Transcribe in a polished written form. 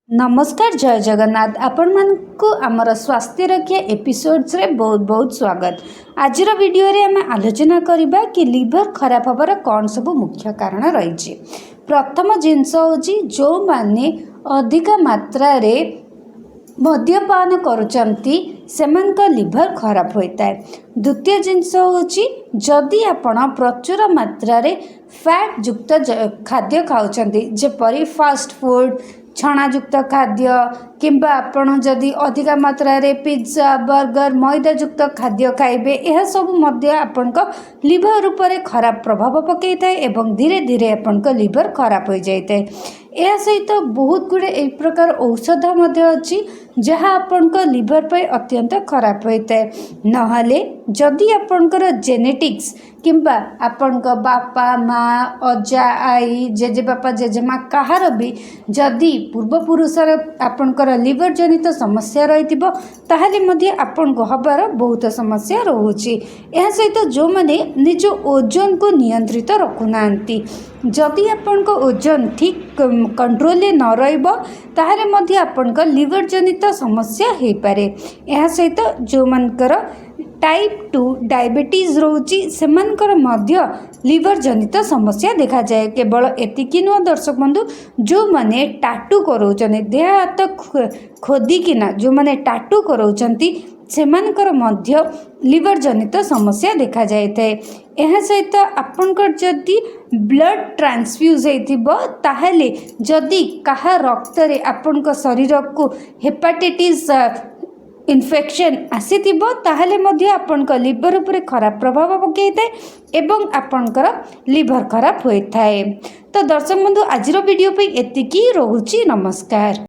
नमस्कार जय जगन्नाथ आपण मानकु आमर स्वास्थ्य रक्षा एपिसोड्स रे बहुत बहुत स्वागत। आज वीडियो रे आम आलोचना करबा कि लिवर खराब होबार कौन सब मुख्य कारण रही। प्रथम जिनस होची जो माने अधिक मात्रा रे मद्यपान करुचंती सेमानक लिवर खराब होता है। द्वितीय जिनस होची जदि आपण प्रचुर मात्रा रे फैट युक्त खाद्य खाउचंती जेपरि फास्ट फूड छणायुक्त खाद्य किंबा आपण जदि अधिक मात्रा रे पिज्जा बर्गर मैदायुक्त खाद्य खाइबे यह सब मध्य आपनक लिवर उपरे खराब प्रभाव पकई थाए एवं धीरे धीरे आपनक लिवर खराब हो जाए। यह सहित बहुत गुड़े एक प्रकार औषध मध्य अच्छी जहाँ आपनक लिवर पे अत्यंत खराब होता है। नहले जदि आपनकर जेनेटिक्स किंबा आपनक बापा माँ अजा आई जेजे बापा जेजेमा कहार भी जदि पूर्वपुरुषर आपनकर लिवर जनित समस्या रही ताहले मध्य आपनको हबार बहुत समस्या रोचे। यह सहित जो मैंने निज ओजन को नियंत्रित रखुनांती जदि आपनको ओजन ठीक कंट्रोल न रहिबो ताहले मध्य आपनक लिवर जनित समस्या हो पारे। यह सहित जो मनकर टाइप 2 डायबिटीज रोची सेमानकर मध्य लिवर जनित समस्या देखा जाए। केवल एतिकी नुह दर्शक बंधु जो माने टाटू कराउछन देह हाथ खोदिकिना जो माने टाटू कराउछन सेमानकर मध्य लिवर जनित समस्या देखा जाए थाए। यह सहित आपनकर जदि ब्लड ट्रांसफ्यूज होइथिबो ताहले जदि कहा रक्त रे आपनक शरीर को हेपाटाइटिस इन्फेक्शन आसीथिबो ताहले मध्य आपनक लिवर उपरे खराब प्रभाव पकई थाए एवं आपनकर लिवर खराब होई थाए। तो दर्शक बंधु आज वीडियो पे एतिकी रहुची। नमस्कार।